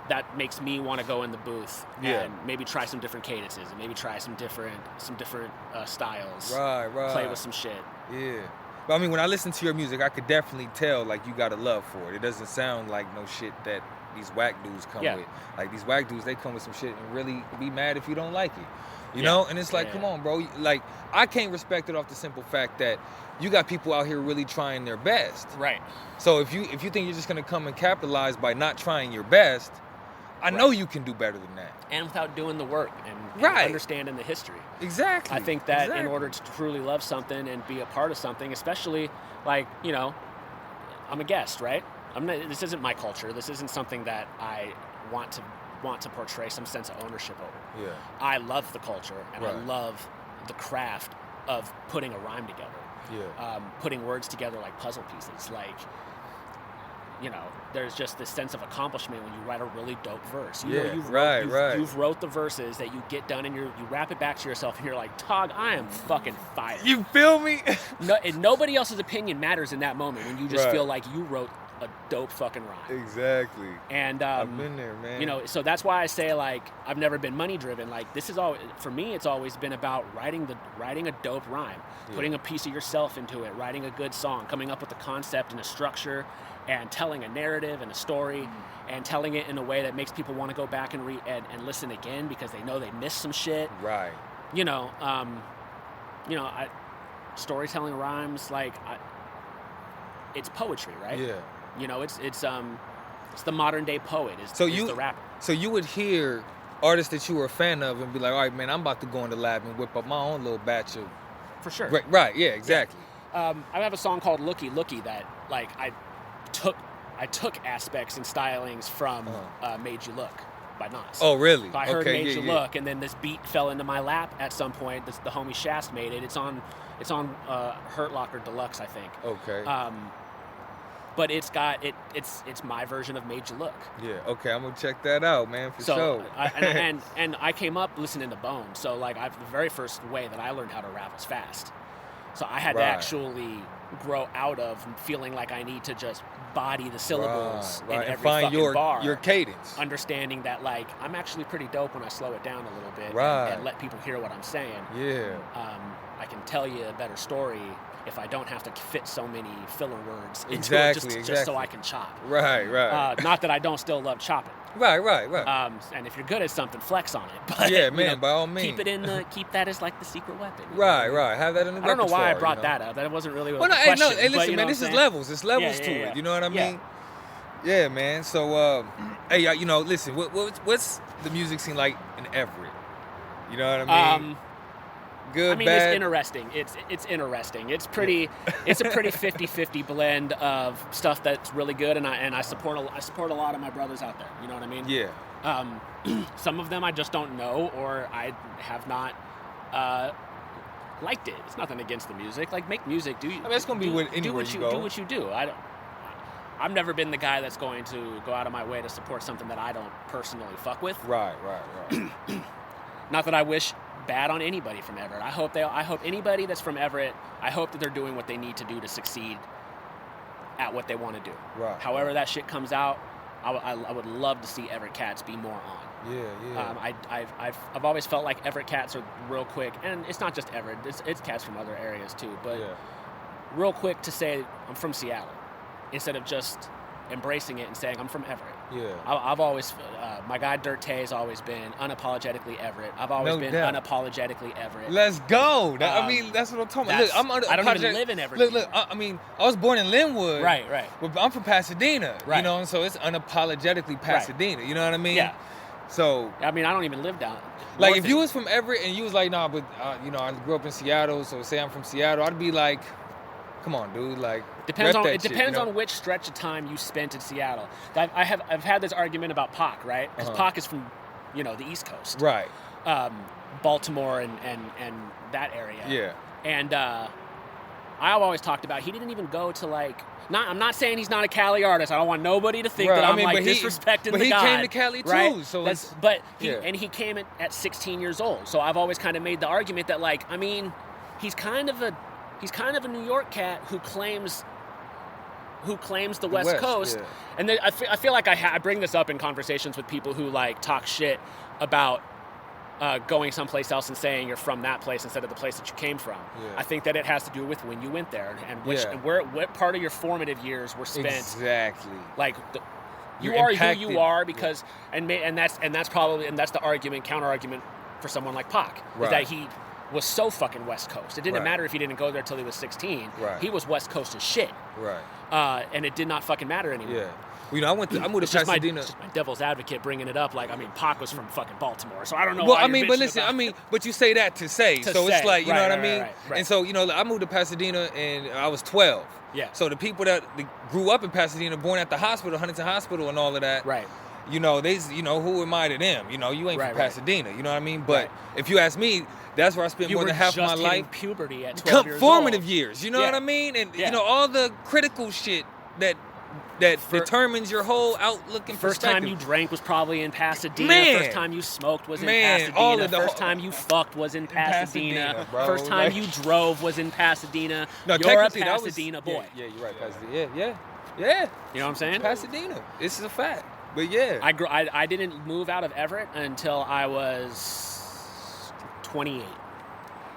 that makes me want to go in the booth and maybe try some different cadences and maybe try some different styles. Right. Play with some shit. Yeah. But I mean, when I listen to your music, I could definitely tell like you got a love for it. It doesn't sound like no shit that these whack dudes come with. Like these whack dudes, they come with some shit and really be mad if you don't like it. You know? And it's like, come on, bro. Like, I can't respect it off the simple fact that you got people out here really trying their best. Right. So if you think you're just gonna come and capitalize by not trying your best, I know you can do better than that. And without doing the work and understanding the history. Exactly. I think that in order to truly love something and be a part of something, especially like, you know, I'm a guest, right? This isn't my culture. This isn't something that I want to portray some sense of ownership over. Yeah. I love the culture and I love the craft of putting a rhyme together. Yeah. Putting words together like puzzle pieces. Like, you know, there's just this sense of accomplishment when you write a really dope verse. You've wrote the verses that you get done and you wrap it back to yourself and you're like, Tog, I am fucking fired. You feel me? And nobody else's opinion matters in that moment when you just feel like you wrote a dope fucking rhyme. Exactly. And I've been there, man. You know, so that's why I say like I've never been money driven. Like this is all for me. It's always been about writing a dope rhyme, putting a piece of yourself into it, writing a good song, coming up with a concept and a structure, and telling a narrative and a story, and telling it in a way that makes people want to go back and read and listen again because they know they missed some shit. Right. You know, storytelling rhymes it's poetry, right? Yeah. You know, it's the modern day poet. Is the rapper. So you would hear artists that you were a fan of and be like, all right, man, I'm about to go in the lab and whip up my own little batch of. For sure. Right. Yeah. Exactly. I have a song called "Looky Looky" that like I took aspects and stylings from "Made You Look" by Nas. Oh, really? I heard "Made You Look," and then this beat fell into my lap at some point. The homie Shast made it. It's on Hurt Locker Deluxe, I think. Okay. But it's my version of "Made You Look." Yeah. Okay, I'm gonna check that out, man, for sure. And I came up listening to Bone, so like the very first way that I learned how to rap was fast. So I had to actually grow out of feeling like I need to just body the syllables in every fucking bar. Your cadence. Understanding that like I'm actually pretty dope when I slow it down a little bit and let people hear what I'm saying. Yeah. I can tell you a better story if I don't have to fit so many filler words into it just so I can chop. Right. Not that I don't still love chopping. Right. And if you're good at something, flex on it. But, yeah, man, by all means. Keep that as like the secret weapon. Right. Have that in the repertoire. I don't know why I brought that up. That wasn't really what the question. Hey, listen, man, this is levels. There's levels to it. You know what I mean? Yeah, man. So, hey, you know, listen, what's the music scene like in Everett? You know what I mean? Good, bad? It's interesting. It's interesting. It's pretty. It's a pretty 50-50 blend of stuff that's really good, and I support a lot of my brothers out there. You know what I mean? Yeah. Some of them I just don't know, or I have not liked it. It's nothing against the music. Like, make music. It's gonna be anywhere you go. Do what you do. I've never been the guy that's going to go out of my way to support something that I don't personally fuck with. Right. Not that I wish bad on anybody from Everett. I hope anybody that's from Everett, I hope that they're doing what they need to do to succeed at what they want to do. Right. However that shit comes out, I would love to see Everett cats be more on. Yeah. I've always felt like Everett cats are real quick, and it's not just Everett. It's cats from other areas too, but real quick to say I'm from Seattle instead of just embracing it and saying I'm from Everett. Yeah. I've always, my guy Dirt Tay's always been unapologetically Everett. I've always been unapologetically Everett. Let's go. That's what I'm talking about. I don't even live in Everett. Look. I was born in Linwood. Right. But I'm from Pasadena. Right. You know, and so it's unapologetically Pasadena. Right. You know what I mean? Yeah. So. I don't even live down. Like if you was from Everett and you was like, nah, but I grew up in Seattle, so say I'm from Seattle, I'd be like, come on, dude, like. It depends on which stretch of time you spent in Seattle. I've had this argument about Pac, right? Because Pac is from, the East Coast, right? Baltimore and that area. Yeah. And I've always talked about he didn't even go to like. I'm not saying he's not a Cali artist. I don't want nobody to think that I'm disrespecting the guy. But he came to Cali too, right? so he came at 16 years old. So I've always kind of made the argument that he's kind of a New York cat who claims who claims the West Coast. Yeah. And I feel like I bring this up in conversations with people who like talk shit about going someplace else and saying you're from that place instead of the place that you came from. Yeah. I think that it has to do with when you went there and what part of your formative years were spent. Exactly. Like you are who you are because and that's the counter argument for someone like Pac is that he was so fucking West Coast. It didn't matter if he didn't go there till he was 16. Right. He was West Coast as shit. Right. And it did not fucking matter anymore. Yeah. Well, I moved to Pasadena. It's just my devil's advocate bringing it up. Like, I mean, Pac was from fucking Baltimore, so I don't know. Well, I mean, but listen, but you say that to say. It's like, you know what I mean? Right. And so, I moved to Pasadena and I was 12. Yeah. So the people that grew up in Pasadena, born at the hospital, Huntington Hospital, and all of that. Right. Who am I to them? You ain't from Pasadena. You know what I mean? But if you ask me, that's where I spent more than half of my life. Puberty at 12 years formative old. years. You know what I mean? And all the critical shit that determines your whole outlook and first perspective. Time you drank was probably in Pasadena. Man. First time you smoked was in Pasadena. First time you fucked was in Pasadena. First time you drove was in Pasadena. No, you're a Pasadena boy. Yeah, you're right. Pasadena. Yeah. You know what I'm saying? Pasadena. This is a fact. But yeah. I didn't move out of Everett until I was 28.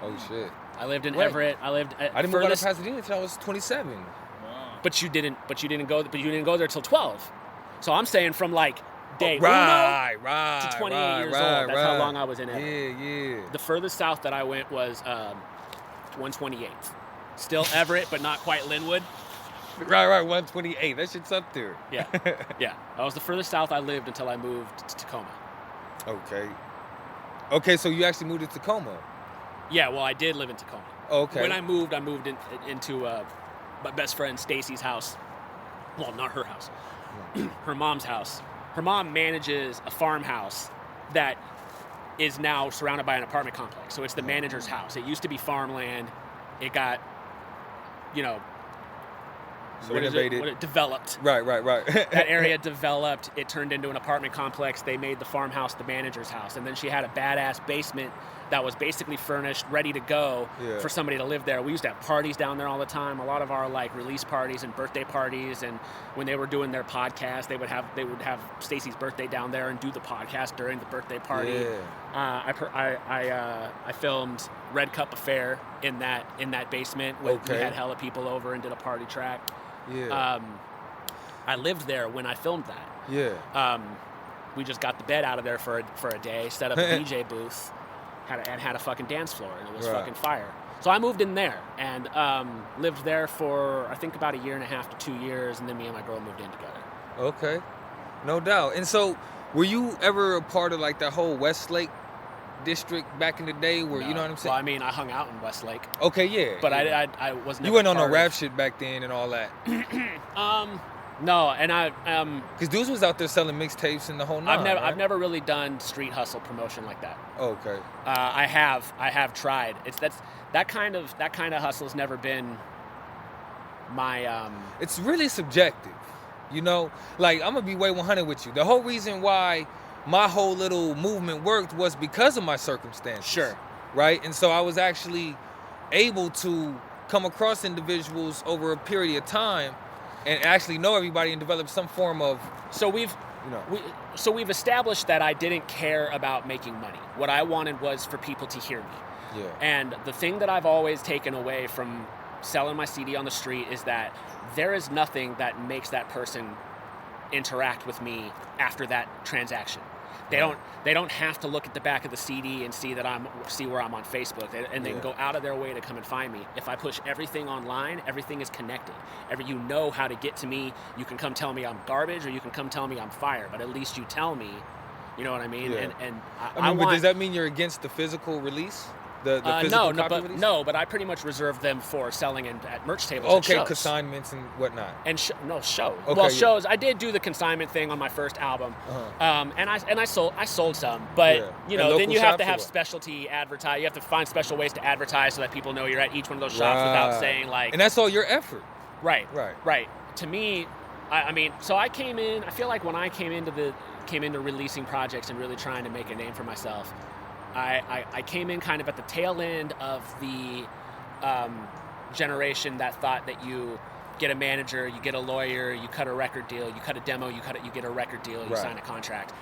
Oh shit. I lived in Everett. I didn't move out of Pasadena until I was 27. But you didn't go there till 12. So I'm saying from like day to 28 years old. That's how long I was in Everett. Yeah. The furthest south that I went was 128th. Still Everett, but not quite Linwood. Right, 128. That shit's up there. Yeah. That was the furthest south I lived until I moved to Tacoma. Okay, so you actually moved to Tacoma? Yeah, well, I did live in Tacoma. Okay. When I moved into my best friend Stacy's house. Well, not her house. Her mom's house. Her mom manages a farmhouse that is now surrounded by an apartment complex. So it's the manager's house. It used to be farmland. It got, renovated. Developed. Right. That area developed. It turned into an apartment complex. They made the farmhouse the manager's house. And then she had a badass basement that was basically furnished, ready to go for somebody to live there. We used to have parties down there all the time. A lot of our like release parties and birthday parties, and when they were doing their podcast, they would have Stacy's birthday down there and do the podcast during the birthday party. Yeah. I filmed Red Cup Affair in that basement. We had hella people over and did a party track. Yeah. I lived there when I filmed that. Yeah. We just got the bed out of there for a day, set up a DJ booth. Had a fucking dance floor, and it was fucking fire. So I moved in there and lived there for, I think, about 1.5 to 2 years, and then me and my girl moved in together. Okay. No doubt. And so, were you ever a part of, like, that whole Westlake district back in the day where, you know what I'm saying? Well, I mean, I hung out in Westlake. Okay, yeah. But I wasn't. You weren't on no rap shit back then and all that? No, and because dudes was out there selling mixtapes and the whole nine. I've never really done street hustle promotion like that. Okay. I have tried. That kind of hustle's never been my. It's really subjective, Like, I'm gonna be way 100 with you. The whole reason why my whole little movement worked was because of my circumstances. Sure. Right, and so I was actually able to come across individuals over a period of time and actually know everybody and develop some form of. So we've established that I didn't care about making money. What I wanted was for people to hear me. Yeah. And the thing that I've always taken away from selling my CD on the street is that there is nothing that makes that person interact with me after that transaction. They don't have to look at the back of the CD and see where I'm on Facebook, and they can go out of their way to come and find me. If I push everything online, everything is connected. You know how to get to me. You can come tell me I'm garbage, or you can come tell me I'm fire. But at least you tell me. You know what I mean? Yeah. And but does that mean you're against the physical release? The physical copy release? No, but I pretty much reserve them for selling at merch tables. Okay, and shows. Consignments and whatnot. And shows. Okay, well, shows. I did do the consignment thing on my first album, and I sold some. But then you have to have specialty advertise. You have to find special ways to advertise so that people know you're at each one of those shops without saying like. And that's all your effort. Right. To me, I mean, so I came in. I feel like when I came into releasing projects and really trying to make a name for myself. I came in kind of at the tail end of the generation that thought that you get a manager, you get a lawyer, you cut a record deal, you cut a demo, you get a record deal, you Right. sign a contract.